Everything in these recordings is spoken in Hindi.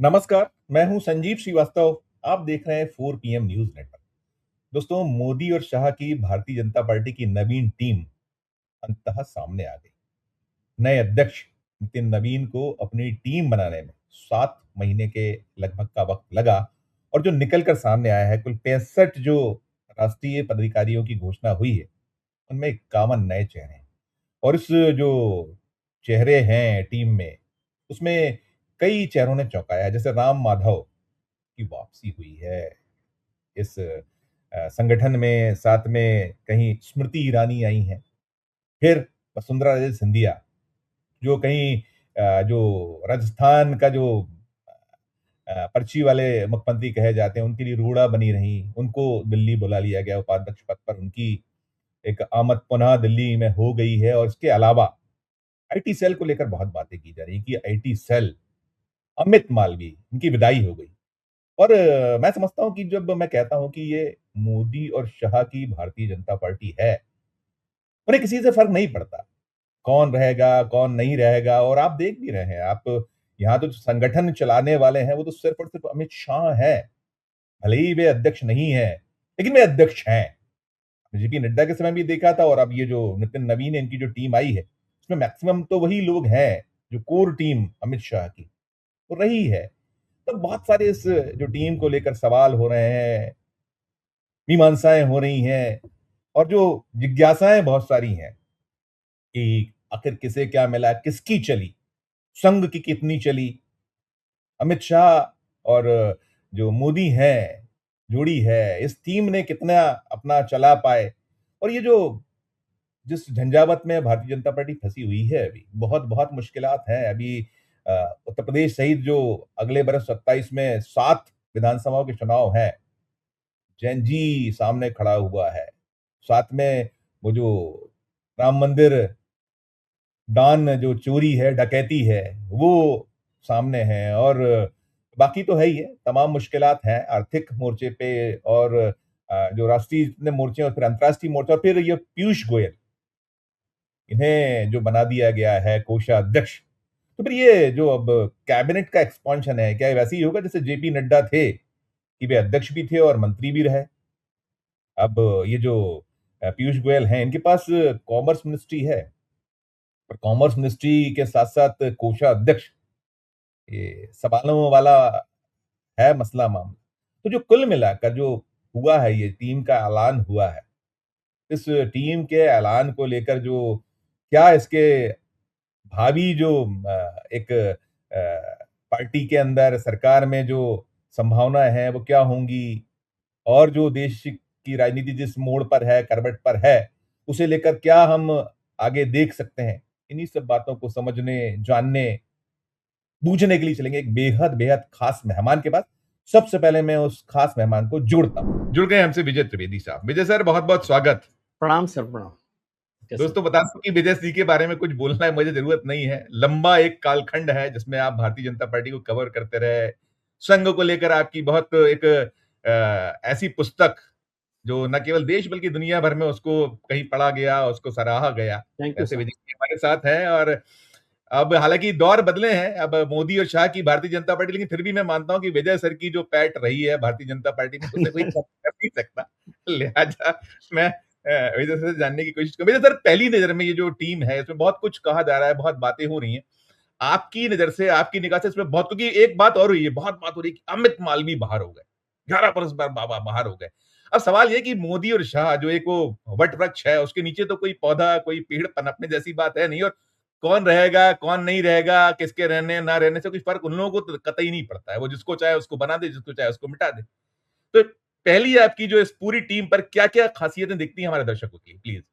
नमस्कार, मैं हूं संजीव श्रीवास्तव। आप देख रहे हैं 4 पीएम न्यूज नेटवर्क। दोस्तों, मोदी और शाह की भारतीय जनता पार्टी की नवीन टीम अंततः सामने आ गई। नए अध्यक्ष नितिन नवीन को अपनी टीम बनाने में 7 महीने के लगभग का वक्त लगा और जो निकलकर सामने आया है, कुल 65 जो राष्ट्रीय पदाधिकारियों की घोषणा हुई है, उनमें 51 नए चेहरे हैं। और इस जो चेहरे हैं टीम में, उसमें कई चेहरों ने चौंकाया है। जैसे राम माधव की वापसी हुई है इस संगठन में। साथ में कहीं स्मृति ईरानी आई हैं, फिर वसुंधरा राजे सिंधिया, जो कहीं जो राजस्थान का जो पर्ची वाले मुख्यमंत्री कहे जाते हैं, उनके लिए रूड़ा बनी रही। उनको दिल्ली बुला लिया गया, उपाध्यक्ष पद पर उनकी एक आमद पुनः दिल्ली में हो गई है। और इसके अलावा आईटी सेल को लेकर बहुत बातें की जा रही कि आईटी सेल, अमित मालवीय, इनकी विदाई हो गई। और मैं समझता हूं कि जब मैं कहता हूं कि ये मोदी और शाह की भारतीय जनता पार्टी है, उन्हें किसी से फर्क नहीं पड़ता कौन रहेगा कौन नहीं रहेगा। और आप देख भी रहे हैं, आप यहाँ तो जो संगठन चलाने वाले हैं वो तो सिर्फ और सिर्फ अमित शाह हैं। भले ही वे अध्यक्ष नहीं है, लेकिन वे अध्यक्ष हैं। जेपी नड्डा के समय भी देखा था, और अब ये जो नितिन नवीन है, इनकी जो टीम आई है, इसमें मैक्सिमम तो वही लोग हैं जो कोर टीम अमित शाह की तो रही है। तो बहुत सारे इस जो टीम को लेकर सवाल हो रहे हैं, मीमांसाएं हो रही हैं, और जो जिज्ञासाएं बहुत सारी हैं कि आखिर किसे क्या मिला, किसकी चली, संघ की कितनी चली, अमित शाह और जो मोदी हैं, जोड़ी है, इस टीम ने कितना अपना चला पाए। और ये जो जिस झंझावत में भारतीय जनता पार्टी फंसी हुई है, अभी बहुत बहुत मुश्किलात हैं। अभी उत्तर प्रदेश सहित जो अगले बरस 27 में 7 विधानसभाओं के चुनाव हैं, जैन जी सामने खड़ा हुआ है। साथ में वो जो राम मंदिर दान जो चोरी है, डकैती है, वो सामने है। और बाकी तो है ही है, तमाम मुश्किलात हैं आर्थिक मोर्चे पे, और जो राष्ट्रीय जितने मोर्चे हैं, और फिर अंतर्राष्ट्रीय मोर्चा, और फिर ये पीयूष गोयल, इन्हें जो बना दिया गया है कोषाध्यक्ष। तो फिर ये जो अब कैबिनेट का एक्सपांशन है, क्या वैसे ही होगा जैसे जेपी नड्डा थे कि वे अध्यक्ष भी थे और मंत्री भी रहे? अब ये जो पीयूष गोयल हैं, इनके पास कॉमर्स मिनिस्ट्री है, और कॉमर्स मिनिस्ट्री के साथ साथ कोषाध्यक्ष, ये सवालों वाला है मसला मामला। तो जो कुल मिलाकर जो हुआ है, ये टीम का ऐलान हुआ है, इस टीम के ऐलान को लेकर जो क्या इसके भावी जो एक पार्टी के अंदर सरकार में जो संभावनाएं हैं वो क्या होंगी, और जो देश की राजनीति जिस मोड़ पर है, करवट पर है, उसे लेकर क्या हम आगे देख सकते हैं, इन्हीं सब बातों को समझने, जानने, बूझने के लिए चलेंगे एक बेहद बेहद खास मेहमान के पास। सबसे पहले मैं उस खास मेहमान को जोड़ता हूं। जुड़ गए हमसे विजय त्रिवेदी साहब। विजय सर, बहुत बहुत स्वागत। प्रणाम सर, प्रणाम। कैसे? दोस्तों, बता दूं कि विजय सिंह के बारे में कुछ बोलना है मुझे जरूरत नहीं है। लंबा एक कालखंड है जिसमें आप भारतीय जनता पार्टी को कवर करते रहे। संघ को लेकर आपकी बहुत एक ऐसी पुस्तक जो न केवल देश बल्कि दुनिया भर में उसको कहीं पढ़ा गया, उसको सराहा गया। थैंक यू ऐसे सर। विजय सिंह हमारे साथ हैं। और अब हालांकि दौर बदले हैं, अब मोदी और शाह की भारतीय जनता पार्टी, लेकिन फिर भी मैं मानता हूं कि विजय सर की जो पैठ रही है भारतीय जनता पार्टी में, उसे कोई खत्म कर नहीं सकता। लिहाजा मैं विजय सर से जानने की कोशिश करूं। विजय सर, पहली नजर में ये जो टीम है, इसमें बहुत कुछ कहा जा रहा है, बहुत बातें हो रही हैं। आपकी नजर से, आपकी निगाह से इसमें बहुत, क्योंकि एक बात और हुई है, बहुत बात हो रही है कि अमित मालवीय बाहर हो गए, 11 बरस बाद बाबा बाहर हो गए। अब सवाल ये कि मोदी और शाह जो एक वो वट वृक्ष है, उसके नीचे तो कोई पौधा, कोई पेड़ पनपने जैसी बात है नहीं। और कौन रहेगा कौन नहीं रहेगा, किसके रहने ना रहने से कुछ फर्क उन लोगों को तो कतई नहीं पड़ता है। वो जिसको चाहे उसको बना दे, जिसको चाहे उसको मिटा दे। तो पहली आपकी जो इस पूरी टीम पर क्या क्या खासियतें दिखती हैं हमारे दर्शकों की, प्लीज।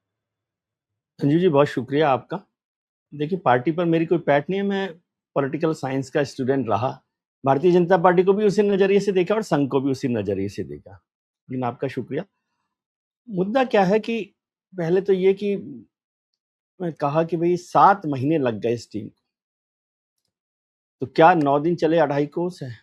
संजीव जी, बहुत शुक्रिया आपका। देखिए, पार्टी पर मेरी कोई पैठ नहीं है। मैं पॉलिटिकल साइंस का स्टूडेंट रहा। भारतीय जनता पार्टी को भी उसी नज़रिए से देखा और संघ को भी उसी नज़रिए से देखा। लेकिन आपका शुक्रिया। मुद्दा क्या है कि पहले तो ये कि मैं कहा कि भाई 7 महीने लग गए इस टीम को, तो क्या 9 दिन चले 2.5 कोस है।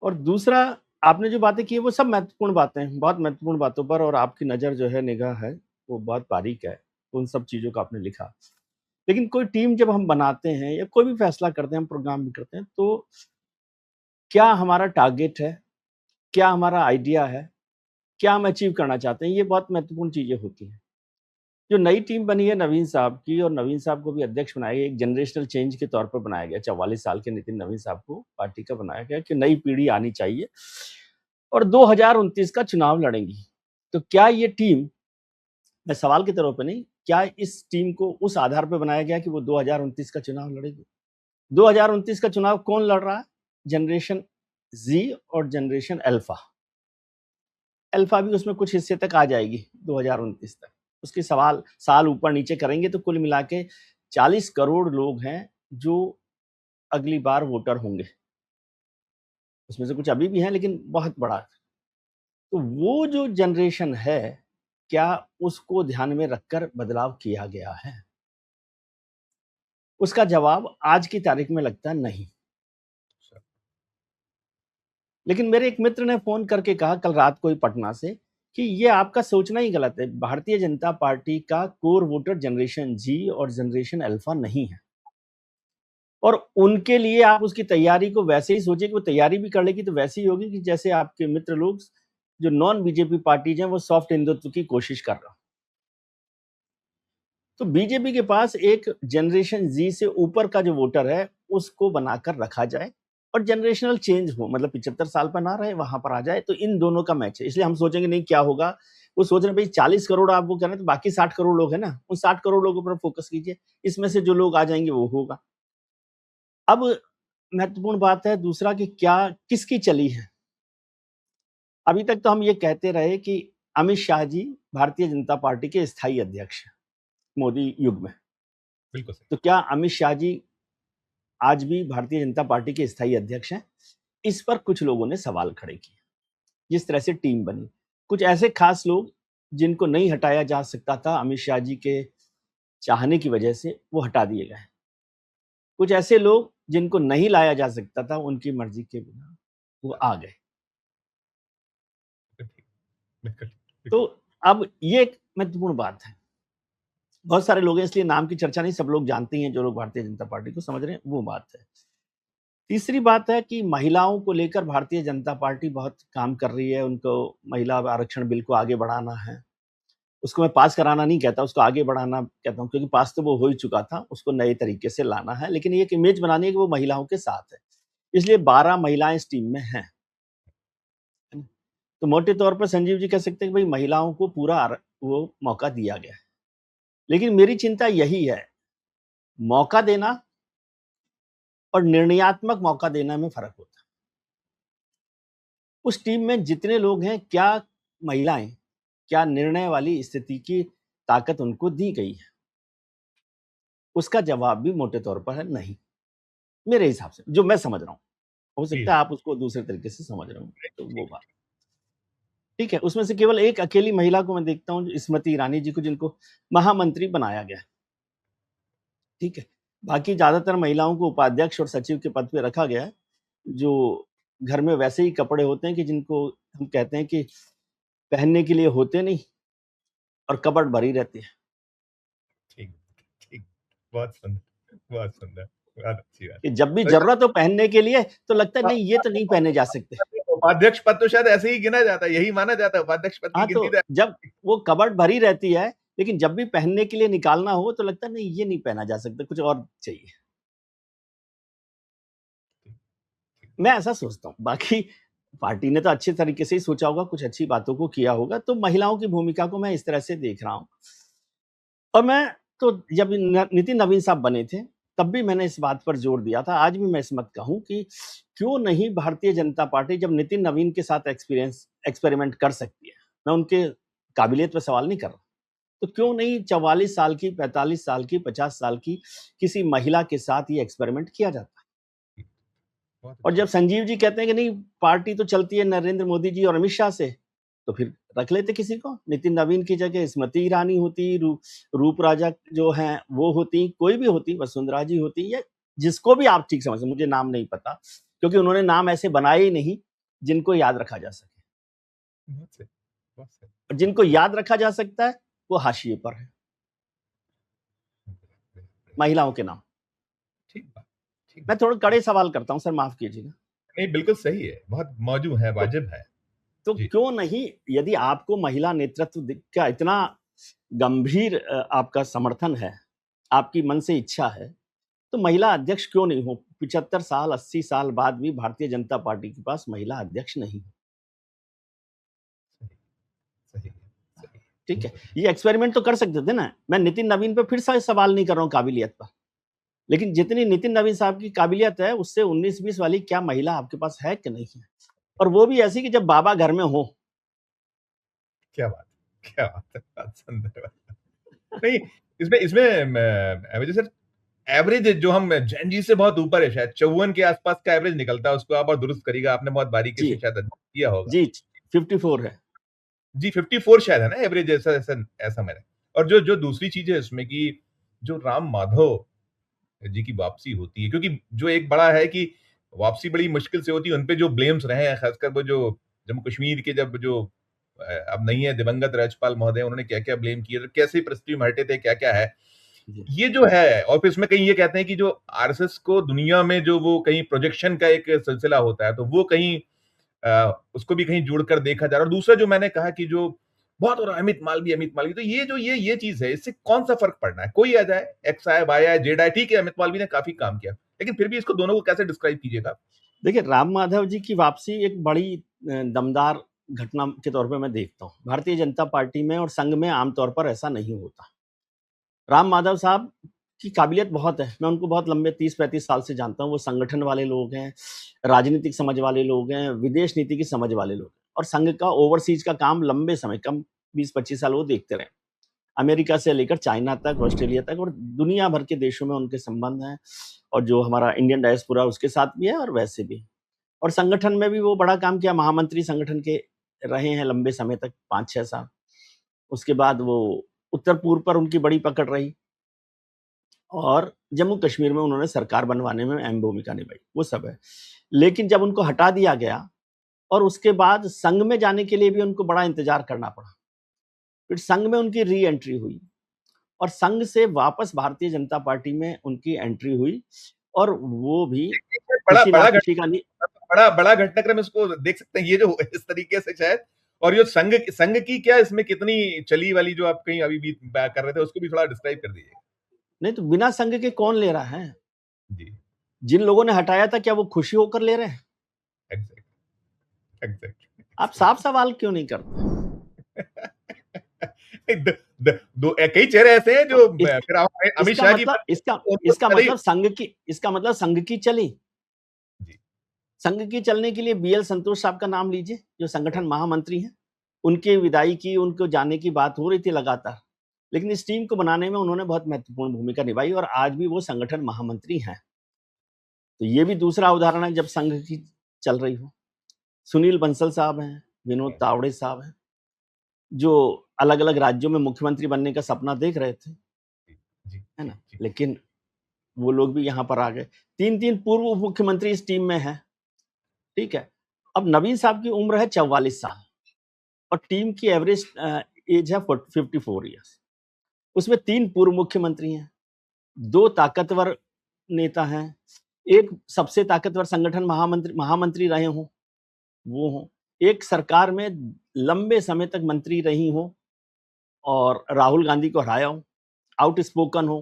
और दूसरा, आपने जो बातें की वो सब महत्वपूर्ण बातें हैं, बहुत महत्वपूर्ण बातों पर, और आपकी नज़र जो है, निगाह है, वो बहुत बारीक है। उन सब चीज़ों को आपने लिखा। लेकिन कोई टीम जब हम बनाते हैं या कोई भी फैसला करते हैं, हम प्रोग्राम भी करते हैं, तो क्या हमारा टारगेट है, क्या हमारा आइडिया है, क्या हम अचीव करना चाहते हैं, ये बहुत महत्वपूर्ण चीजें होती हैं। जो नई टीम बनी है नवीन साहब की, और नवीन साहब को भी अध्यक्ष बनाया गया, एक जनरेशनल चेंज के तौर पर बनाया गया। 44 साल के नितिन नवीन साहब को पार्टी का बनाया गया कि नई पीढ़ी आनी चाहिए और 2029 का चुनाव लड़ेंगी। तो क्या ये टीम, मैं सवाल के तौर पर नहीं, क्या इस टीम को उस आधार पर बनाया गया कि वो 2029 का चुनाव लड़ेगी? 2029 का चुनाव कौन लड़ रहा है? जनरेशन जी और जनरेशन अल्फा। अल्फा भी उसमें कुछ हिस्से तक आ जाएगी 2029 तक। उसके सवाल साल ऊपर नीचे करेंगे तो कुल मिला के 40 करोड़ लोग हैं जो अगली बार वोटर होंगे। उसमें से कुछ अभी भी हैं, लेकिन बहुत बड़ा। तो वो जो जनरेशन है, क्या उसको ध्यान में रखकर बदलाव किया गया है? उसका जवाब आज की तारीख में लगता है नहीं। लेकिन मेरे एक मित्र ने फोन करके कहा कल रात को ही पटना से कि ये आपका सोचना ही गलत है। भारतीय जनता पार्टी का कोर वोटर जनरेशन जी और जनरेशन अल्फा नहीं है, और उनके लिए आप उसकी तैयारी को वैसे ही सोचे कि वो तैयारी भी कर लेगी तो वैसे ही होगी कि जैसे आपके मित्र लोग जो नॉन बीजेपी पार्टीज हैं वो सॉफ्ट हिंदुत्व की कोशिश कर रहा। तो बीजेपी के पास एक जनरेशन जी से ऊपर का जो वोटर है उसको बनाकर रखा जाए और जनरेशनल चेंज हो, मतलब 75 साल पर ना रहे, वहां पर आ जाए। तो इन दोनों का मैच है। इसलिए हम सोचेंगे नहीं क्या होगा, वो सोच रहे हैं भाई 40 करोड़ आप वो कह रहे हैं तो बाकी 60 करोड़ लोग हैं ना, उन 60 करोड़ लोगों पर फोकस कीजिए, इसमें से जो लोग आ जाएंगे वो होगा। अब महत्वपूर्ण बात है दूसरा कि क्या किसकी चली है। अभी तक तो हम ये कहते रहे कि अमित शाह जी भारतीय जनता पार्टी के स्थायी अध्यक्ष हैं मोदी युग में। बिल्कुल सही। तो क्या अमित शाह जी आज भी भारतीय जनता पार्टी के स्थायी अध्यक्ष हैं? इस पर कुछ लोगों ने सवाल खड़े किए। जिस तरह से टीम बनी, कुछ ऐसे खास लोग जिनको नहीं हटाया जा सकता था अमित शाह जी के चाहने की वजह से, वो हटा दिए गए। कुछ ऐसे लोग जिनको नहीं लाया जा सकता था उनकी मर्जी के बिना वो आ गए। बिल्कुल। तो अब ये एक महत्वपूर्ण बात है। बहुत सारे लोग हैं, इसलिए नाम की चर्चा नहीं, सब लोग जानते हैं, जो लोग भारतीय जनता पार्टी को समझ रहे हैं, वो बात है। तीसरी बात है कि महिलाओं को लेकर भारतीय जनता पार्टी बहुत काम कर रही है। उनको महिला आरक्षण बिल को आगे बढ़ाना है। उसको मैं पास कराना नहीं कहता, उसको आगे बढ़ाना कहता हूँ, क्योंकि पास तो वो हो ही चुका था, उसको नए तरीके से लाना है। लेकिन एक इमेज बनानी है कि वो महिलाओं के साथ है, इसलिए 12 महिलाएं इस टीम में हैं। तो मोटे तौर पर संजीव जी कह सकते हैं कि भाई महिलाओं को पूरा वो मौका दिया गया है। लेकिन मेरी चिंता यही है, मौका देना और निर्णयात्मक मौका देना में फर्क होता है। उस टीम में जितने लोग हैं, क्या महिलाएं, क्या निर्णय वाली स्थिति की ताकत उनको दी गई है? उसका जवाब भी मोटे तौर पर है नहीं, मेरे हिसाब से, जो मैं समझ रहा हूँ। हो सकता है आप उसको दूसरे तरीके से समझ रहे हो, तो वो बात ठीक है। उसमें से केवल एक अकेली महिला को मैं देखता हूँ, स्मृति ईरानी जी को, जिनको महामंत्री बनाया गया। ठीक है, बाकी ज्यादातर महिलाओं को उपाध्यक्ष और सचिव के पद पे रखा गया है, जो घर में वैसे ही कपड़े होते हैं कि जिनको हम कहते हैं कि पहनने के लिए होते नहीं और कपड़ भरी रहती है। ठीक, ठीक, बहुत सुंदर, बहुत सुंदर, बहुत अच्छी बात। कि जब भी जरूरत हो पहनने के लिए तो लगता है नहीं, ये तो नहीं पहने जा सकते। उपाध्यक्ष पद तो शायद ऐसे ही गिना जाता है, यही माना जाता है उपाध्यक्ष पद की हाँ, गिनती। तो जब वो कबर्ड भरी रहती है, लेकिन जब भी पहनने के लिए निकालना हो तो लगता है नहीं, ये नहीं पहना जा सकता, कुछ और चाहिए। मैं ऐसा सोचता हूँ। बाकी पार्टी ने तो अच्छे तरीके से ही सोचा होगा, कुछ अच्छी बातों को किया होगा। तो महिलाओं की भूमिका को मैं इस तरह से देख रहा हूँ। और मैं तो जब नितिन नवीन साहब बने थे तब भी मैंने इस बात पर जोर दिया था, आज भी मैं इस मत कहूं कि क्यों नहीं भारतीय जनता पार्टी जब नितिन नवीन के साथ एक्सपेरिमेंट कर सकती है, मैं उनके काबिलियत पर सवाल नहीं कर रहा, तो क्यों नहीं 44 साल की, 45 साल की, 50 साल की किसी महिला के साथ ये एक्सपेरिमेंट किया जाता है। और जब संजीव जी कहते हैं कि नहीं पार्टी तो चलती है नरेंद्र मोदी जी और अमित शाह से, तो फिर रख लेते किसी को। नितिन नवीन की जगह स्मृति ईरानी होती, रूप राजा जो हैं वो होती, कोई भी होती, वसुंधरा जी होती, या जिसको भी आप ठीक समझते, मुझे नाम नहीं पता, क्योंकि उन्होंने नाम ऐसे बनाए ही नहीं जिनको याद रखा जा सके। और जिनको याद रखा जा सकता है वो हाशिए पर है। महिलाओं के नाम। ठीक बात, ठीक मैं बात। थोड़े कड़े सवाल करता हूं सर, माफ कीजिएगा। नहीं, बिल्कुल सही है, बहुत मौजू है, तो, वाजिब है। तो जी। क्यों नहीं, यदि आपको महिला नेतृत्व का इतना गंभीर आपका समर्थन है, आपकी मन से इच्छा है, तो महिला अध्यक्ष क्यों नहीं हो? 75 साल 80 साल बाद भी भारतीय जनता पार्टी के पास महिला अध्यक्ष नहीं है। सही, सही है, सही है। ठीक है, बिल्कुल। ये एक्सपेरिमेंट तो कर सकते थे ना। मैं नितिन नवीन पे फिर से सवाल नहीं कर रहा हूं काबिलियत पर, लेकिन जितनी नितिन नवीन साहब की काबिलियत है उससे 19-20 वाली क्या महिला आपके पास है कि नहीं है? और वो भी ऐसी कि जब बाबा घर में हो। क्या बात है, क्या बात है, बहुत सुंदर बात। नहीं, इसमें इसमें वजह सर एवरेज जो हम जैन जी से बहुत ऊपर है, शायद 54 के आसपास का एवरेज निकलता है, उसको आप और दुरुस्त करिएगा, आपने बहुत बारीकी जी से शायद अध्ययन किया होगा। जी 54 है। जी 54 शायद है ना एवरेज, ऐसा ऐसा ऐसा मैंने। और जो जो दूसरी चीज है इसमें कि जो राम माधव जी की वापसी होती है, क्योंकि जो एक बड़ा है कि वापसी बड़ी मुश्किल से होती है, उनपे जो ब्लेम्स रहे हैं, खासकर वो जो जम्मू कश्मीर के जब जो अब नहीं है दिवंगत राज्यपाल महोदय, उन्होंने क्या क्या ब्लेम किए, तो कैसे परिस्थिति में हटे थे, क्या क्या है जी ये जो है। और फिर इसमें कहीं ये कहते हैं कि जो आरएसएस को दुनिया में जो वो कहीं प्रोजेक्शन का एक सिलसिला होता है, तो वो कहीं उसको भी कहीं जोड़कर देखा जा रहा है। और दूसरा जो मैंने कहा कि जो बहुत हो रहा है अमित मालवीय, तो ये जो ये चीज है, इससे कौन सा फर्क पड़ना है? कोई आ जाए, एक्स आए, वाई आए, जेड आए, ठीक है, अमित मालवीय ने काफी काम किया, लेकिन फिर भी इसको दोनों को कैसे डिस्क्राइब कीजिएगा आप? देखिए, राम माधव जी की वापसी एक बड़ी दमदार घटना के तौर पे मैं देखता हूँ। भारतीय जनता पार्टी में और संघ में आमतौर पर ऐसा नहीं होता। राम माधव साहब की काबिलियत बहुत है, मैं उनको बहुत लंबे 30-35 साल से जानता हूँ। वो संगठन वाले लोग हैं, राजनीतिक समझ वाले लोग हैं, विदेश नीति की समझ वाले लोग हैं, और संघ का ओवरसीज का काम लंबे समय, कम 20-25 साल वो देखते रहे। अमेरिका से लेकर चाइना तक, ऑस्ट्रेलिया तक, और दुनिया भर के देशों में उनके संबंध हैं, और जो हमारा इंडियन डायस्पोरा उसके साथ भी है और वैसे भी। और संगठन में भी वो बड़ा काम किया, महामंत्री संगठन के रहे हैं लंबे समय तक, 5-6 साल। उसके बाद वो उत्तर-पूर्व पर उनकी बड़ी पकड़ रही, और जम्मू कश्मीर में उन्होंने सरकार बनवाने में अहम भूमिका निभाई, वो सब है। लेकिन जब उनको हटा दिया गया और उसके बाद संघ में जाने के लिए भी उनको बड़ा इंतज़ार करना पड़ा। फिर संघ में उनकी री एंट्री हुई, और संघ से वापस भारतीय जनता पार्टी में उनकी एंट्री हुई, और वो भी बड़ा किसी ना बड़ा किसी का नहीं। बड़ा बड़ा घटनाक्रम इसको देख सकते हैं, ये जो इस तरीके से शायद। और ये संघ संघ की क्या इसमें कितनी चली वाली जो आप कहीं अभी भी कर रहे थे, उसको भी थोड़ा डिस्क्राइब कर दीजिए। नहीं तो बिना संघ के कौन ले रहा है? जी, जिन लोगों ने हटाया था, क्या वो खुशी होकर ले रहे हैं? Exact exact. आप साफ सवाल क्यों नहीं करते? दो कई चेहरे ऐसे हैं तो जो फिर अमित इसका शाह की मतलब बात इसका उनको इसका पहले ही। मतलब संघ की चली। जी, संघ की चलने के लिए बीएल संतोष साहब का नाम लीजिए, जो संगठन महामंत्री हैं। उनकी विदाई की, उनको जाने की बात हो रही थी लगातार, लेकिन इस टीम को बनाने में उन्होंने बहुत महत्वपूर्ण भूमिका निभाई, और आज भी वो संगठन महामंत्री हैं। तो ये भी दूसरा उदाहरण है जब संघ की चल रही हो। सुनील बंसल साहब हैं, विनोद तावड़े साहब हैं, जो अलग-अलग राज्यों में मुख्यमंत्री बनने का सपना देख रहे थे, जी, है जी, ना? जी। लेकिन वो लोग भी यहाँ पर आ गए। 3-3 पूर्व उप मुख्यमंत्री इस टीम में हैं, ठीक है? अब नवीन साहब की उम्र है 44 साल, और टीम की एवरेज एज है 54 ईयर्स। उसमें 3 पूर्व मुख्यमंत्री हैं, 2 ताकतवर नेता हैं, एक सबसे ताकतवर संगठन महामंत्री रहे हों, वो हों, एक सरकार में लंबे समय तक मंत्री रही हों और राहुल गांधी को हराया हो, आउटस्पोकन हो,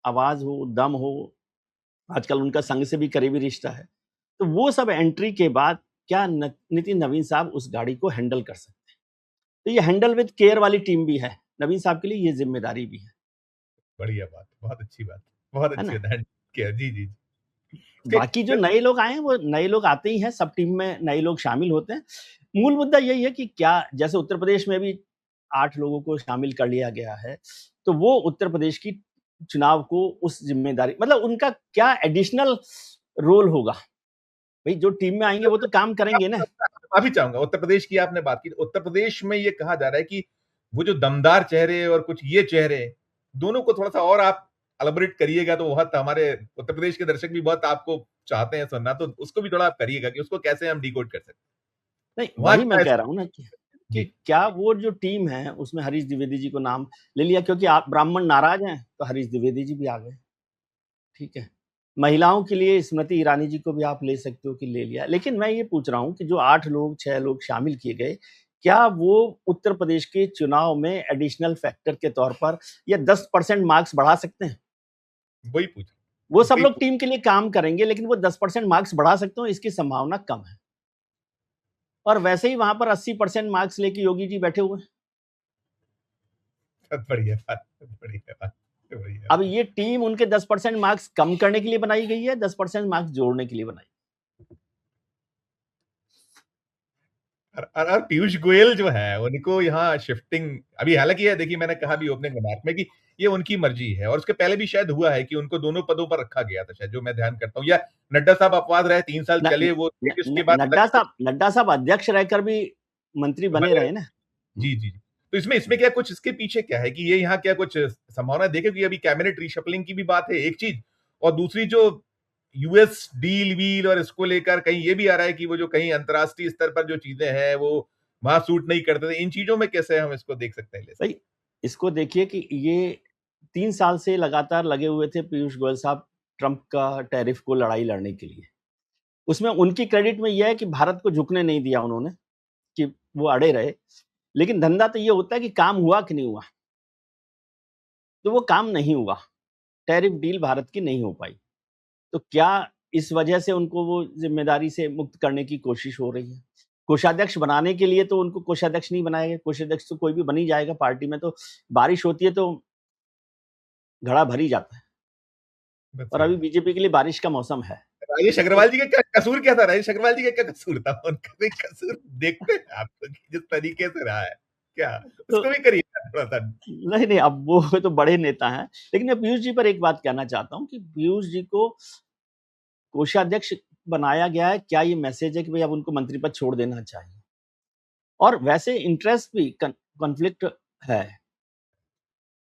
आवाज़ हो, दम हो, आजकल उनका संघ से भी करीबी रिश्ता है। तो वो सब एंट्री के बाद क्या नितिन नवीन साहब उस गाड़ी को हैंडल कर सकते हैं? तो ये हैंडल विद केयर वाली टीम भी है। नवीन साहब के लिए ये ज़िम्मेदारी भी है। बढ़िया बात, बहुत अच्छी बात, बहुत है अच्छी ना? बात किया। जी, जी, जी। बाकी जो नए लोग आए हैं, वो नए लोग आते ही हैं, सब टीम में नए लोग शामिल होते हैं। मूल मुद्दा यही है कि क्या, जैसे उत्तर प्रदेश में भी 8 लोगों को शामिल कर लिया गया है, तो वो उत्तर प्रदेश की चुनाव को उस ज़िम्मेदारी, मतलब उनका क्या एडिशनल रोल होगा? भई जो टीम में आएँगे वो तो काम करेंगे ना। माफी चाहूंगा, उत्तर प्रदेश की आपने बात की, उत्तर प्रदेश में ये कहा जा रहा है कि वो जो दमदार चेहरे और कुछ ये चेहरे, दोनों को थोड़ा सा और आप एलाबोरेट करिएगा, तो बहुत हमारे उत्तर प्रदेश के दर्शक भी बहुत आपको चाहते हैं सुनना, तो उसको भी थोड़ा आप करिएगा कि उसको कैसे हम डिकोड कर सकते नहीं, हैं वहां वही मैं क्या कह रहा हूँ ना कि जी। क्या वो जो टीम है, उसमें हरीश द्विवेदी जी को नाम ले लिया क्योंकि आप ब्राह्मण नाराज़ हैं, तो हरीश द्विवेदी जी भी आ गए। ठीक है। महिलाओं के लिए स्मृति ईरानी जी को भी आप ले सकते हो कि ले लिया। लेकिन मैं ये पूछ रहा हूँ कि जो 8 लोग, 6 लोग शामिल किए गए, क्या वो उत्तर प्रदेश के चुनाव में एडिशनल फैक्टर के तौर पर या 10% मार्क्स बढ़ा सकते हैं? वही पूछ वो सब वही लोग पूछ टीम के लिए काम करेंगे, लेकिन वो 10% मार्क्स बढ़ा सकते हो, इसकी संभावना कम है। और वैसे ही वहां पर 80% मार्क्स लेके योगी जी बैठे हुए हैं। बढ़िया बात, बढ़िया बात, बढ़िया अब बात। ये टीम उनके 10% मार्क्स कम करने के लिए बनाई गई है, 10% मार्क्स जोड़ने के लिए बनाई। और पीयूष गोयल जो है उनको यहाँ शिफ्टिंग अभी, हालांकि ये देखिए, मैंने कहा भी ओपनिंग रिमार्क में कि ये उनकी मर्जी है, और उसके पहले भी शायद हुआ है कि उनको दोनों पदों पर रखा गया था शायद, जो मैं ध्यान करता हूँ, या नड्डा साहब अपवाद रहे, 3 साल न, चले वो, न, इसके न, बाद नड्डा साहब अध्यक्ष रहकर भी मंत्री बने बने। रहे ना। जी जी जी। तो इसमें क्या कुछ, इसके पीछे क्या है कि ये यहाँ क्या कुछ संभावना देखे कि अभी कैबिनेट रीशफलिंग की भी बात है एक चीज, और दूसरी जो यूएस डील वील और इसको लेकर कहीं ये भी आ रहा है कि वो जो कहीं अंतर्राष्ट्रीय स्तर पर जो चीजें हैं वो वहां सूट नहीं करते थे, इन चीजों में कैसे हम इसको देख सकते हैं, ले सकते भाई इसको देखिए कि ये 3 साल से लगातार लगे हुए थे पीयूष गोयल साहब ट्रंप का टैरिफ को लड़ाई लड़ने के लिए। उसमें उनकी क्रेडिट में यह है कि भारत को झुकने नहीं दिया उन्होंने, कि वो अड़े रहे। लेकिन धंधा तो ये होता है कि काम हुआ कि नहीं हुआ। तो वो काम नहीं हुआ, टैरिफ डील भारत की नहीं हो पाई। तो क्या इस वजह से उनको वो जिम्मेदारी से मुक्त करने की कोशिश हो रही है? कोषाध्यक्ष बनाने के लिए तो उनको कोषाध्यक्ष नहीं बनाया गया। कोषाध्यक्ष तो कोई भी बन ही जाएगा, पार्टी में तो बारिश होती है तो घड़ा भर ही जाता है। हैं। बस और सही अभी बात। बीजेपी के लिए बारिश का मौसम है। राजेश तो अग्रवाल जी का क्या कसूर, क्या था राजेश अग्रवाल जी का क्या कसूर था, उनका कोई कसूर देखते हैं आप तो, कि जिस तरीके से रहा है, क्या तो उसको भी करिए थोड़ा सा। नहीं नहीं, अब वो तो बड़े नेता हैं। लेकिन मैं पीयूष जी पर एक बात कहना चाहता हूँ कि पीयूष जी को कोषाध्यक्ष बनाया गया है, क्या ये मैसेज है कि भाई अब उनको मंत्री पद छोड़ देना चाहिए? और वैसे इंटरेस्ट भी कॉन्फ्लिक्ट है,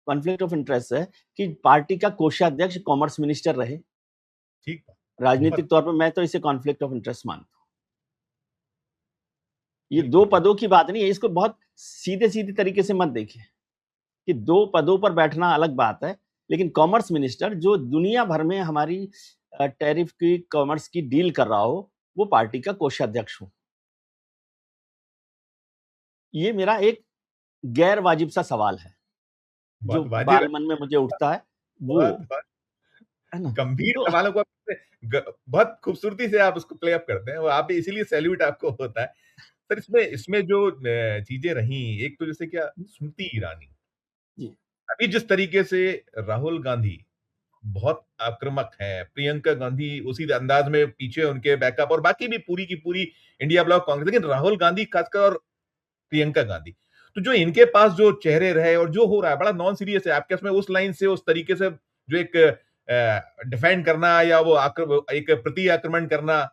कॉन्फ्लिक्ट ऑफ इंटरेस्ट है कि पार्टी का कोषाध्यक्ष कॉमर्स मिनिस्टर रहे। ठीक बात। राजनीतिक बहुत तौर पर मैं तो इसे कॉन्फ्लिक्ट ऑफ इंटरेस्ट मानता हूँ। ये दो बिल्कुल। पदों की बात नहीं है, इसको बहुत सीधे सीधे तरीके से मत देखिए कि 2 पदों पर बैठना अलग बात है। लेकिन कॉमर्स मिनिस्टर जो दुनिया भर में हमारी टैरिफ की, कॉमर्स की डील कर रहा हो, वो पार्टी का कोषाध्यक्ष हो। ये मेरा एक गैर वाजिब सा सवाल है, जो बहुत वाजिब है। बाल मन में मुझे उठता है, बहुत वो, बहुत है ना? गंभीर तो सवालों को बहुत खूबसूरती से आप उसको प्ले अप करते हैं, वो आप इसीलिए सैल्यूट आपको होता है सर। इसमें इसमें जो चीजें रही, एक तो जैसे क्या स्मृति ईरानी, जी, अभी जिस तरीके से राहुल गांधी बहुत आक्रामक है, प्रियंका गांधी उसी अंदाज में पीछे उनके बैकअप, और बाकी भी पूरी की पूरी इंडिया ब्लॉक कांग्रेस, लेकिन राहुल गांधी खासकर और प्रियंका गांधी, तो जो इनके पास जो चेहरे रहे और जो हो रहा है बड़ा नॉन सीरियस है आपके, उसमें उस लाइन से उस तरीके से जो एक डिफेंड करना या वो एक प्रति आक्रमण करना,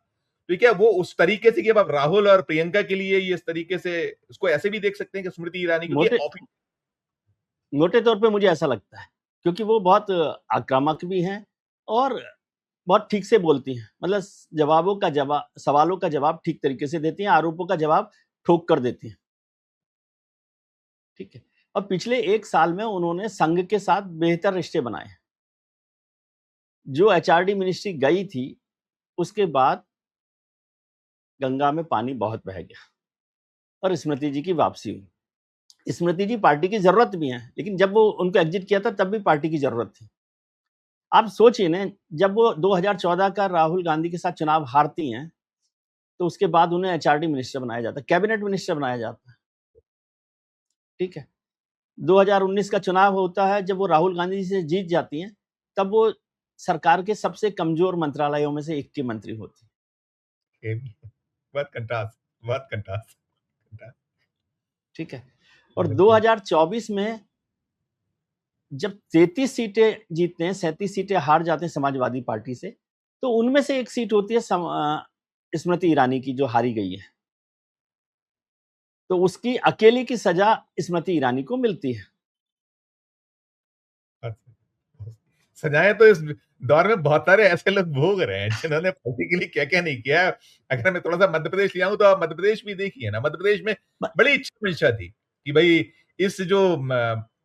तो क्या वो उस तरीके से कि अब आप राहुल और प्रियंका के लिए ये इस तरीके से उसको ऐसे भी देख सकते हैं कि स्मृति ईरानी, क्योंकि मोटे मोटे तौर पे मुझे ऐसा लगता है, क्योंकि वो बहुत आक्रामक भी हैं और बहुत ठीक से बोलती हैं। मतलब सवालों का जवाब ठीक तरीके से देती हैं, आरोपों का जवाब ठोक कर देती हैं। ठीक है? और पिछले 1 साल में उन्होंने संघ के साथ बेहतर रिश्ते बनाए हैं। जो एचआरडी मिनिस्ट्री गई थी, उसके बाद गंगा में पानी बहुत बह गया और स्मृति जी की वापसी हुई। स्मृति जी पार्टी की ज़रूरत भी हैं, लेकिन जब वो उनको एग्ज़िट किया था तब भी पार्टी की ज़रूरत थी। आप सोचिए ना, जब वो 2014 का राहुल गांधी के साथ चुनाव हारती हैं, तो उसके बाद उन्हें एचआरडी मिनिस्टर बनाया जाता है, कैबिनेट मिनिस्टर बनाया जाता है। ठीक है? 2019 का चुनाव होता है, जब वो राहुल गांधी जी से जीत जाती हैं, तब वो सरकार के सबसे कमज़ोर मंत्रालयों में से एक की मंत्री होती हैं। ये भी बहुत कंट्रास्ट, बहुत कंट्रास्ट। ठीक है? और 2024 में जब 33 सीटें जीतते हैं, 37 सीटें हार जाते हैं समाजवादी पार्टी से, तो उनमें से एक सीट होती है स्मृति ईरानी की, जो हारी गई है। तो उसकी अकेले की सजा स्मृति ईरानी को मिलती है। सजाएं तो इस दौर में बहुत सारे ऐसे लोग भोग रहे हैं जिन्होंने पार्टी के लिए क्या क्या नहीं किया। अगर मैं थोड़ा सा मध्य प्रदेश ले आऊं तो आप मध्य प्रदेश भी देखिए ना, मध्य प्रदेश में बड़ी इच्छा मंशा थी कि भाई इस जो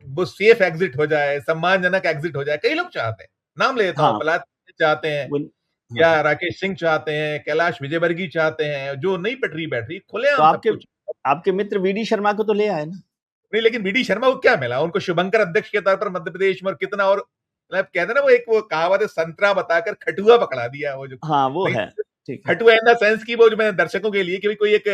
वो सेफ एग्जिट हो जाए, सम्मानजनक एग्जिट हो जाए, कई लोग चाहते हैं, नाम ले लेता हूँ, हाँ, प्रहलाद चाहते हैं, वो हाँ, या हाँ। राकेश सिंह चाहते हैं, कैलाश विजयवर्गीय चाहते हैं, जो नई पटरी बैठ रही, तो खुलेआम सब आपके कुछ। आपके मित्र वीडी शर्मा को तो ले आए ना? नहीं, लेकिन बीडी शर्मा को क्या मिला? उनको शुभंकर अध्यक्ष के तौर पर मध्य प्रदेश में, और कितना, और मतलब कहते हैं ना, वो एक वो कहावत है, संतरा बताकर खटुआ पकड़ा दिया, वो जो हाँ, वो नहीं, है। ठीक है। खटुआ इन द सेंस की, वो जो मैंने दर्शकों के लिए कि कोई एक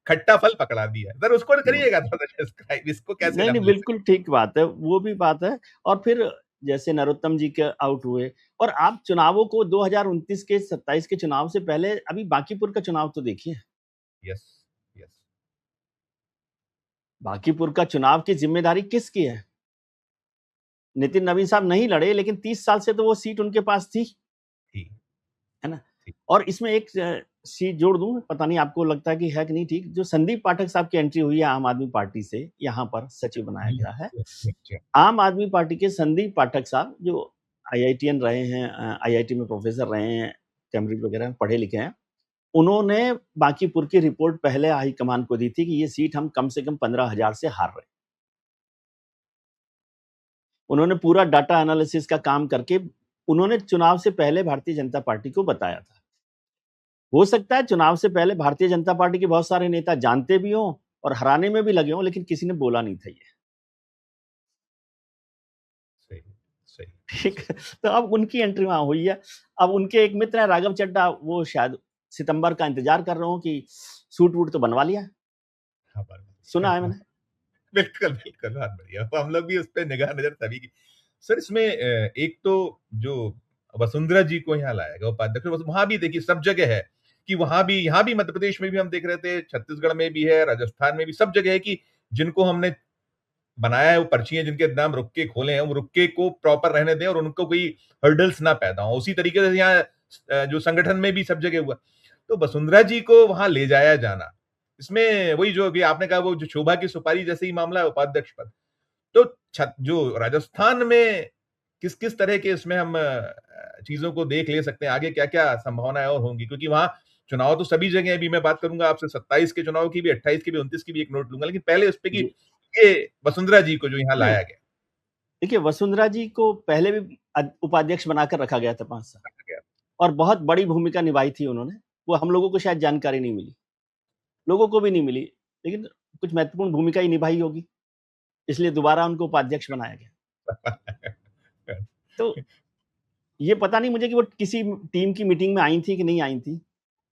खट्टा फल पकड़ा दिया, सर उसको हुँ। करिएगा थोड़ा सब्सक्राइब, इसको कैसे नहीं, हम नहीं, ले सकते? बिल्कुल ठीक बात है, वो भी बात है। और फिर जैसे नरोत्तम जी के आउट हुए, और आप चुनावों को 2029 के 27 के चुनाव से पहले अभी बांकीपुर का चुनाव तो देखिए। यस, यस, बांकीपुर का चुनाव की ज़िम्मेदारी किसकी है? नितिन नवीन साहब नहीं लड़े, लेकिन 30 साल से तो वो सीट उनके पास थी, ठीक, है ना? ठीक, और इसमें एक चीज़ जोड़ दूँ, पता नहीं आपको लगता है कि है कि नहीं ठीक, जो संदीप पाठक साहब की एंट्री हुई है आम आदमी पार्टी से, यहाँ पर सचिव बनाया जी, गया है। जी, जी, आम आदमी पार्टी के संदीप पाठक साहब जो आईआईटीएन रहे हैं, आईआईटी में प्रोफेसर रहे हैं, कैम्ब्रिज वगैरह में पढ़े लिखे हैं। उन्होंने बांकीपुर की रिपोर्ट पहले हाईकमान को दी थी कि ये सीट हम कम से कम 15,000 से हार रहे हैं। उन्होंने पूरा डाटा एनालिसिस का काम करके उन्होंने चुनाव से पहले भारतीय जनता पार्टी को बताया था। हो सकता है चुनाव से पहले भारतीय जनता पार्टी के बहुत सारे नेता जानते भी हों और हराने में भी लगे हों, लेकिन किसी ने बोला नहीं था ये। सही, सही, ठीक सही। है? तो अब उनकी एंट्री वहाँ हुई है। अब उनके एक मित्र हैं राघव चड्ढा, वो शायद सितंबर का इंतज़ार कर रहे हों कि सूट-वूट तो बनवा लिया है, हाँ, बढ़िया। सुना है मैंने। बिल्कुल, बिल्कुल, बहुत बढ़िया। तो हम लोग भी उस पे निगाह नज़र सभी की। सर इसमें एक तो जो वसुंधरा जी को यहाँ लाया गया उपाध्यक्ष, बस वहाँ भी देखिए सब जगह है कि वहाँ भी, यहाँ भी मध्य प्रदेश में भी हम देख रहे थे, छत्तीसगढ़ में भी है, राजस्थान में भी, सब जगह है कि जिनको हमने बनाया है, वो पर्चियाँ जिनके नाम रुक के खोले हैं, वो रुक के को प्रॉपर रहने दें और उनको कोई हर्डल्स ना पैदा हो। उसी तरीके से यहाँ जो संगठन में भी सब जगह हुआ। तो वसुंधरा जी को वहाँ ले जाया जाना, इसमें वही जो अभी आपने कहा, वो जो शोभा की सुपारी जैसे ही मामला है उपाध्यक्ष पद। तो जो राजस्थान में किस-किस तरह के इसमें हम चीज़ों को देख ले सकते हैं, आगे क्या-क्या संभावनाएँ और होंगी? क्योंकि वहाँ चुनाव तो सभी जगह है, अभी मैं बात करूँगा आपसे 27 के चुनाव की भी, 28 की भी, 29 की भी एक नोट लूँगा। लेकिन पहले उस पे कि जी, ये वसुंधरा जी को जो यहाँ नहीं, लाया गया, देखिए वसुंधरा जी को पहले भी उपाध्यक्ष बनाकर रखा गया था 5 साल, रखा गया। और बहुत बड़ी भूमिका निभाई थी उन्होंने। वो हम लोगों को शायद जानकारी नहीं मिली, लोगों को भी नहीं मिली, लेकिन कुछ महत्वपूर्ण भूमिका ही निभाई होगी, इसलिए दोबारा उनको उपाध्यक्ष बनाया गया। तो ये पता नहीं मुझे कि वो किसी टीम की मीटिंग में आई थी कि नहीं आई थी,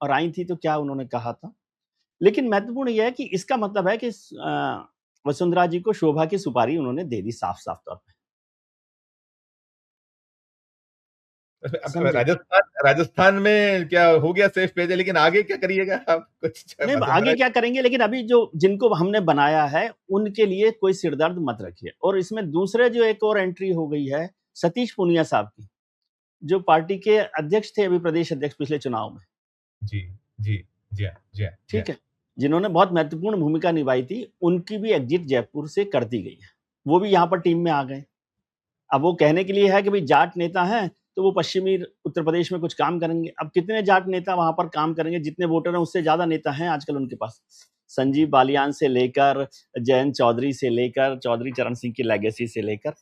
और आई थी तो क्या उन्होंने कहा था। लेकिन महत्वपूर्ण ये है कि इसका मतलब है कि वसुंधरा जी को शोभा की सुपारी उन्होंने दे दी साफ-साफ तौर पे। अब समझे? राजस्थान राजस्थान में क्या हो गया, सेफ पेज है, लेकिन आगे क्या करिएगा आप? कुछ नहीं, वसुंधरा आगे क्या करेंगे, लेकिन अभी जो जिनको हमने बनाया है, उनके लिए कोई सिरदर्द मत रखिए। और इसमें दूसरे जो एक और एंट्री हो गई है, सतीश पूनिया साहब की, जो पार्टी के अध्यक्ष थे, अभी प्रदेश अध्यक्ष पिछले चुनाव में, जी, जी, जी हाँ, जी हाँ, जी हाँ। ठीक है? जिन्होंने बहुत महत्वपूर्ण भूमिका निभाई थी, उनकी भी एग्ज़िट जयपुर से कर दी गई है। वो भी यहाँ पर टीम में आ गए। अब वो कहने के लिए है कि भई जाट नेता हैं, तो वो पश्चिमी उत्तर प्रदेश में कुछ काम करेंगे। अब कितने जाट नेता वहाँ पर काम करेंगे, जितने वोटर हैं उससे ज़्यादा नेता हैं आजकल उनके पास। संजीव बालियान से लेकर, जयंत चौधरी से लेकर, चौधरी चरण सिंह की लेगेसी से लेकर,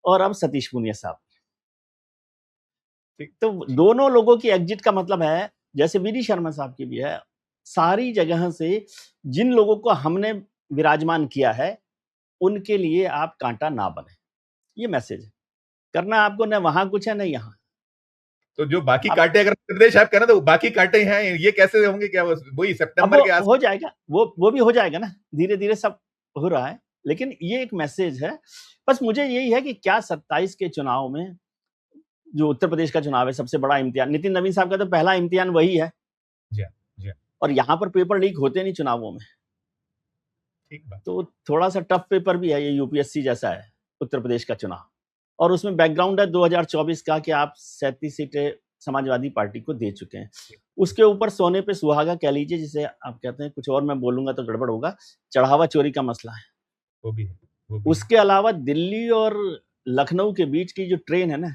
और अब सतीश पूनिया साहब। ठीक, तो दोनों लोगों की एग्ज़िट का मतलब है, जैसे वीडी शर्मा साहब की भी है, सारी जगह से जिन लोगों को हमने विराजमान किया है, उनके लिए आप काँटा ना बनें। ये मैसेज है। करना आपको ना वहाँ कुछ है, ना यहाँ। तो जो बाकी आप कांटे, अगर मध्य प्रदेश आप कह रहे हैं, तो बाकी कांटे हैं, ये कैसे होंगे? क्या वही अब सितंबर वो के हो आसपास? जाएगा, वो भी हो जाएगा ना, धीरे-धीरे सब हो रहा है। लेकिन ये एक मैसेज है, बस मुझे यही है कि क्या 27 के चुनाव में, जो उत्तर प्रदेश का चुनाव है, सबसे बड़ा इम्तिहान, नितिन नवीन साहब का तो पहला इम्तिहान वही है, जी हाँ, जी हाँ, और यहाँ पर पेपर लीक होते नहीं चुनावों में, ठीक बात। तो थोड़ा-सा टफ पेपर भी है, ये यूपीएससी जैसा है, उत्तर प्रदेश का चुनाव। और उसमें बैकग्राउंड है 2024 का कि आप 37 सीटें समाजवादी पार्टी को दे चुके हैं। उसके ऊपर सोने पे सुहागा कह लीजिए, जिसे आप कहते हैं, कुछ और मैं बोलूँगा तो गड़बड़ होगा, चढ़ावा चोरी का मसला है। वो भी है, वो भी है। उसके अलावा दिल्ली और लखनऊ के बीच की जो ट्रेन है ना,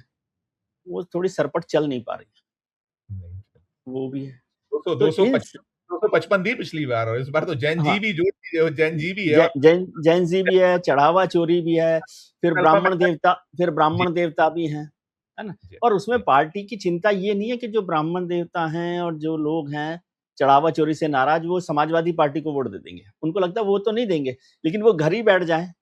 वो थोड़ी सरपट चल नहीं पा रही है, नहीं, वो भी है। 200 तो इन 255 255 थी पिछली बार, और इस बार तो जैन जी हाँ, भी जो जैन जी भी है, जै और जैन ज़ी भी है, चढ़ावा चोरी भी है, अल्फा फिर मेंटा। ब्राह्मण जी, देवता भी हैं। है ना? जी, और उसमें जी, पार्टी की चिंता ये नहीं है कि जो ब्राह्मण देवता हैं और जो लोग हैं चढ़ावा चोरी से नाराज, वो समाजवादी पार्टी को वोट दे देंगे। उनको लगता है वो तो नहीं देंगे, लेकिन वो घर ही बैठ जाएं,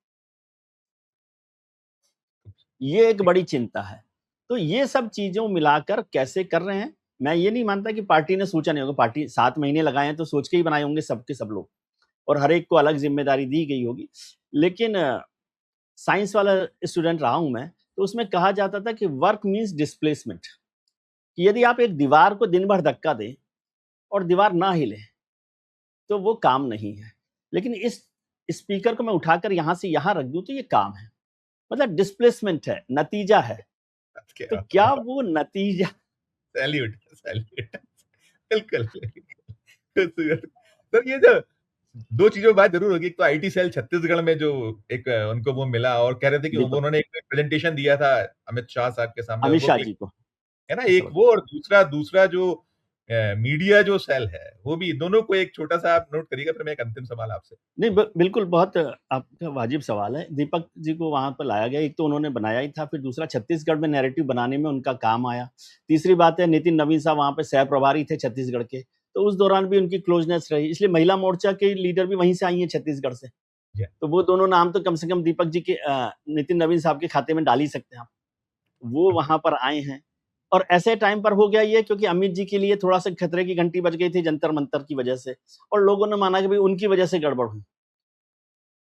ये एक बड़ी चिंता है। तो ये सब चीजों मिलाकर कैसे कर रहे हैं, मैं ये नहीं मानता कि पार्टी ने सोचा नहीं होगा। पार्टी 7 महीने लगाए हैं तो सोच के ही बनाए होंगे सबके सब लोग, और हर एक को अलग जिम्मेदारी दी गई होगी। लेकिन साइंस वाला स्टूडेंट रहा हूं मैं, तो उसमें कहा जाता था कि वर्क मीन्स डिस्प्लेसमेंट, कि यदि आप एक दीवार को दिन भर धक्का दें और दीवार ना हिले तो वो काम नहीं है। लेकिन इस स्पीकर को मैं उठाकर यहां से यहां रख दूं तो ये काम है, मतलब डिस्प्लेसमेंट है, नतीजा है। तो क्या क्या वो नतीजा सैल्यूट, सैल्यूट। बिल्कुल। सर ये जो दो चीजों में बात जरूर होगी, एक तो आईटी सेल छत्तीसगढ़ में जो एक उनको वो मिला और कह रहे थे कि दीपक उन्होंने एक प्रेजेंटेशन दिया था अमित शाह साहब के सामने और अमित वो शाह क्लिक जी को है ना, ऐसा एक लगा। वो और दूसरा दूसरा जो मीडिया जो सेल है वो भी, दोनों को एक छोटा सा आप नोट करिएगा, फिर मैं एक अंतिम सवाल आपसे। नहीं, बिल्कुल बहुत आपका वाजिब सवाल है। दीपक जी को वहां पर लाया गया, एक तो उन्होंने बनाया ही था, फिर दूसरा छत्तीसगढ़ में नैरेटिव बनाने में उनका काम आया। तीसरी बात है, नितिन नवीन साहब वहां पे सह प्रभारी थे छत्तीसगढ़ के, तो उस दौरान भी उनकी क्लोजनेस रही, इसलिए महिला मोर्चा के लीडर भी वहीं से आई हैं छत्तीसगढ़ से। जी, तो वो दोनों नाम तो कम से कम दीपक जी के नितिन नवीन साहब के खाते में डाल ही सकते हैं आप। वो वहां पर आए हैं, और ऐसे टाइम पर हो गया ये क्योंकि अमित जी के लिए थोड़ा सा खतरे की घंटी बज गई थी जंतर मंतर की वजह से, और लोगों ने माना कि भाई उनकी वजह से गड़बड़ हुई।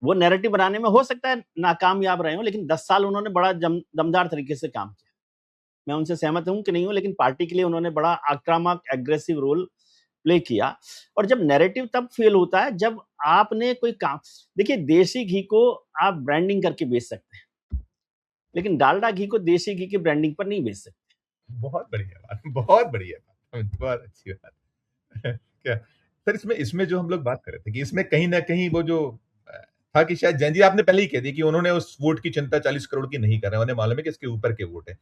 वो नैरेटिव बनाने में हो सकता है नाकामयाब रहे हों, लेकिन 10 साल उन्होंने बड़ा दमदार तरीके से काम किया। मैं उनसे सहमत हूं कि नहीं हूं, लेकिन पार्टी के लिए उन्होंने बड़ा आक्रामक एग्रेसिव रोल प्ले किया। और जब नैरेटिव तब फेल होता है जब आपने कोई काम, देखिए देसी घी को आप ब्रांडिंग करके बेच सकते हैं, लेकिन डालडा घी को देसी घी की ब्रांडिंग पर नहीं बेच सकते। बहुत बढ़िया बात, बहुत बढ़िया बात, बहुत अच्छी बात। क्या सर, इसमें इसमें जो हम लोग बात कर रहे थे कि इसमें कहीं ना कहीं वो जो था कि शायद जैन जी आपने पहले ही कह दी कि उन्होंने उस वोट की चिंता 40 करोड़ की नहीं कर रहे हैं, उन्हें मालूम है कि इसके ऊपर के वोट है,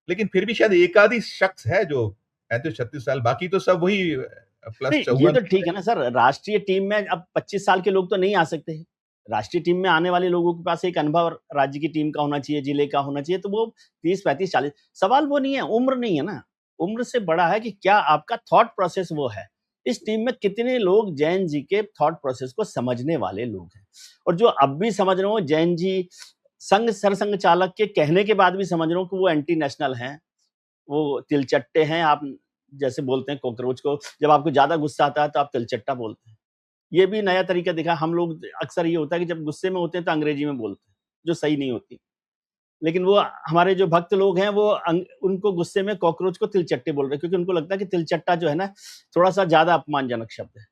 लेकिन फिर भी शायद एक आधी शख्स है जो 35-36 साल, बाकी तो सब वही प्लस नहीं, ये 54। तो ठीक है ना सर, राष्ट्रीय टीम में अब 25 साल के लोग तो नहीं आ सकते। राष्ट्रीय टीम में आने वाले लोगों के पास एक अनुभव राज्य की टीम का होना चाहिए, जिले का होना चाहिए, तो वो 30, 35, 40, सवाल वो नहीं है, उम्र नहीं है ना। उम्र से बड़ा है कि क्या आपका थॉट प्रोसेस वो है। इस टीम में कितने लोग जैन जी के थॉट प्रोसेस को समझने वाले लोग हैं, और जो अब भी समझ रहे हो जैन जी संघ सरसंघ चालक के कहने के बाद भी समझ रहे हो कि वो एंटी नेशनल हैं, वो तिलचट्टे हैं। आप जैसे बोलते हैं कॉकरोच को, जब आपको ज्यादा गुस्सा आता है तो आप तिलचट्टा बोलते हैं। ये भी नया तरीका दिखा। हम लोग अक्सर ये होता है कि जब गुस्से में होते हैं तो अंग्रेजी में बोलते हैं, जो सही नहीं होती। लेकिन वो हमारे जो भक्त लोग हैं वो उनको गुस्से में कॉकरोच को तिलचट्टे बोल रहे हैं, क्योंकि उनको लगता है कि तिलचट्टा जो है ना थोड़ा सा ज्यादा अपमानजनक शब्द है।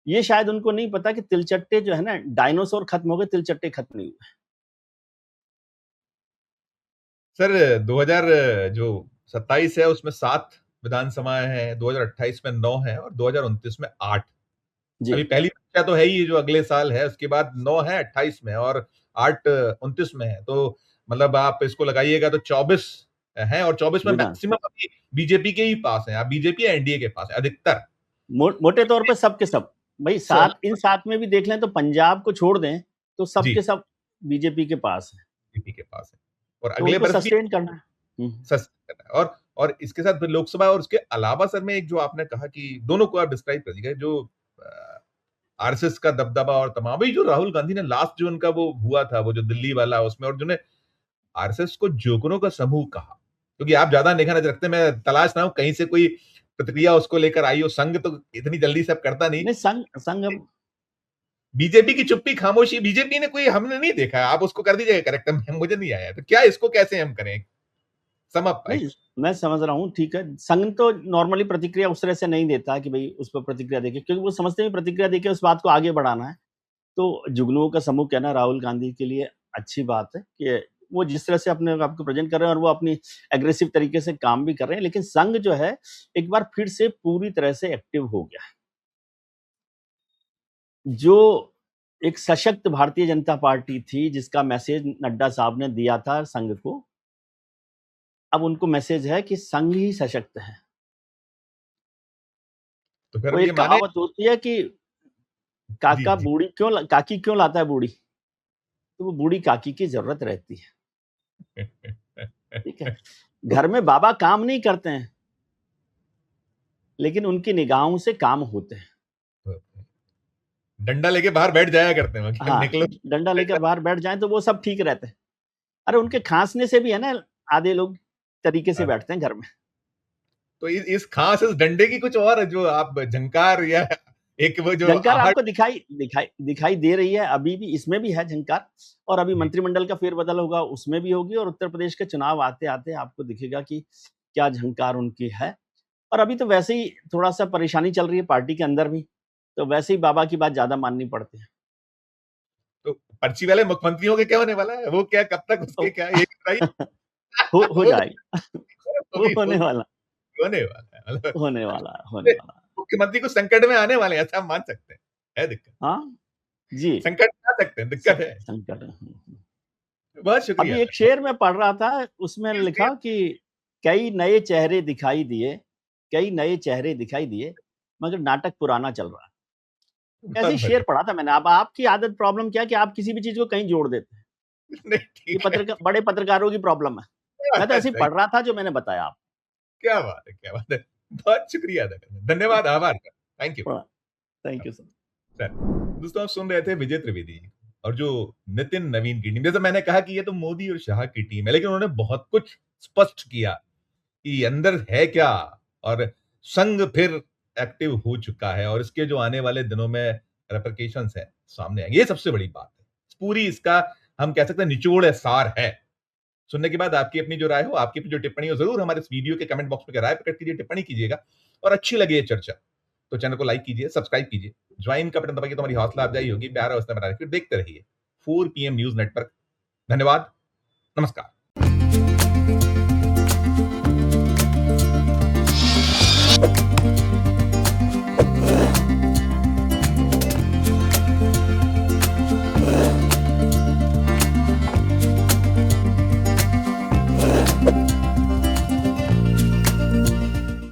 ये शायद उनको नहीं पता कि तिलचट्टे जो है ना, डायनासोर खत्म हो गए, तिलचट्टे खत्म नहीं हुए। सर 2000 जो 27 है उसमें 7 विधानसभाएं हैं, 2028 में 9 है और 2029 में 8। जी, अभी पहली परीक्षा तो है ही जो अगले साल है, उसके बाद 9 है 28 में और 8 29 में है, तो मतलब आप इसको लगाइएगा तो 24 है, और 24 में विधान मैक्सिमम अभी बीजेपी के ही पास है, आप बीजेपी या एनडीए के पास है अधिकतर। मोटे तौर पे सब के सब। भाई सात, इन सात में भी देख लें तो पंजाब को छोड़ दें तो सब जी, के सब बीजेपी के पास है, बीजेपी के पास है और तो अगले उनको वर्ष भी सस्टेन करना है। सस्ता करना है। और इसके साथ फिर लोकसभा और उसके अलावा सर में एक जो आपने कहा कि दोनों को आप डिस्क्राइब कर दीजिए, जो आरएसएस का दबदबा और तमाम, भाई जो राहुल गांधी ने लास्ट जो उनका वो हुआ था वो जो दिल्ली वाला उसमें, और जो आरएसएस को जोकरों का समूह कहा, क्योंकि आप ज्यादा निगाह नजर रखते हैं, मैं तलाश रहा हूं कहीं से कोई प्रतिक्रिया उसको लेकर आई हो, संघ तो इतनी जल्दी से अब करता नहीं। नहीं, संघ संघ अब बीजेपी की चुप्पी खामोशी, बीजेपी ने कोई हमने नहीं देखा, आप उसको कर दीजिएगा करेक्ट, मुझे नहीं आया, तो क्या इसको कैसे हम करें सम अप। नहीं, मैं समझ रहा हूँ, ठीक है। संघ तो नॉर्मली प्रतिक्रिया उस तरह से नहीं देता कि भाई उस पर प्रतिक्रिया देके, क्योंकि वो समझते हैं प्रतिक्रिया देके उस बात को आगे बढ़ाना है। तो जुगनुओं का समूह कहना राहुल गांधी के लिए अच्छी बात है कि वो जिस तरह से अपने आप को प्रेजेंट कर रहे हैं और वो अपनी एग्रेसिव तरीके से काम भी कर रहे हैं, लेकिन संघ जो है एक बार फिर से पूरी तरह से एक्टिव हो गया है। जो एक सशक्त भारतीय जनता पार्टी थी जिसका मैसेज नड्डा साहब ने दिया था संघ को, अब उनको मैसेज है कि संघ ही सशक्त है। तो फिर वो ये एक माने। कहावत होती है कि जी काका जी। बूढ़ी क्यों काकी क्यों लाता है बूढ़ी, तो वो बूढ़ी काकी की जरूरत रहती है। ठीक है। घर में बाबा काम नहीं करते हैं, लेकिन उनकी निगाहों से काम होते हैं। डंडा लेके बाहर बैठ जाया करते हैं, हाँ, निकलो डंडा लेकर बाहर बैठ जाएं तो वो सब ठीक रहते हैं। अरे उनके खांसने से भी है ना, आधे लोग तरीके से बैठते हैं घर में। तो इस खास इस डंडे की कुछ और जो आप झंकार या एक वो जो झंकार आहट आपको दिखाई दे रही है, अभी भी इसमें भी है झंकार, और अभी मंत्रिमंडल का फेरबदल होगा उसमें भी होगी, और उत्तर प्रदेश के चुनाव आते आते आपको दिखेगा कि क्या झंकार उनकी है। और अभी तो वैसे ही थोड़ा सा परेशानी चल रही है पार्टी के अंदर भी, तो वैसे ही बाबा की बात ज्यादा माननी पड़ती है। तो पर्ची वाले मुख्यमंत्रियों के क्या होने वाला है, वो क्या कब तक उसके क्या ये बताइए। हो जाएगा, वो वो भी होने वाला होने वाला है, मतलब होने वाला। मुख्यमंत्री को संकट में आने वाले हैं, ऐसा हम मान सकते हैं, है दिक्कत, हाँ जी, संकट में आ सकते हैं, दिक्कत है। संकट है। बहुत शुक्रिया। अभी एक शेर में पढ़ रहा था, उसमें इस लिखा कि कई नए चेहरे दिखाई दिए, मगर नाटक पुराना चल रहा है। ऐसे बहुत ही शेर बढ़िया। पढ़ा था मैंने। अब आपकी आदत प्रॉब्लम क्या है कि आप किसी भी चीज को कहीं जोड़ देते हैं। नहीं ये ठीक है, बड़े पत्रकारों की प्रॉब्लम है। मैं तो ऐसे ही सही, पढ़ रहा था जो मैंने बताया आप। क्या बात है, क्या बात है, बहुत शुक्रिया अदा करना, धन्यवाद, आभार, thank you thank you sir. Sir. दोस्तों आप सुन रहे थे विजय त्रिवेदी जी और जो नितिन नवीन की टीम, जैसे मैंने कहा कि ये तो मोदी और शाह की टीम है, लेकिन उन्होंने बहुत कुछ स्पष्ट किया कि अंदर है क्या, और संघ फिर एक्टिव हो चुका है और इसके जो आने वाले दिनों में रेपरकेशंस है सामने आएंगे, ये सबसे बड़ी बात है। पूरी इसका हम कह सकते हैं निचोड़ है, सार है। सुनने के बाद आपकी अपनी जो राय हो, आपकी अपनी जो टिप्पणी हो, जरूर हमारे इस वीडियो के कमेंट बॉक्स में राय प्रकट कीजिए, टिप्पणी कीजिएगा, और अच्छी लगे ये चर्चा तो चैनल को लाइक कीजिए, सब्सक्राइब कीजिए, ज्वाइन का बटन दबाइए तो हमारी हौसला अफजाई होगी, प्यार अवस्था बना रखिए, देखते रहिए 4 PM न्यूज नेटवर्क। धन्यवाद, नमस्कार।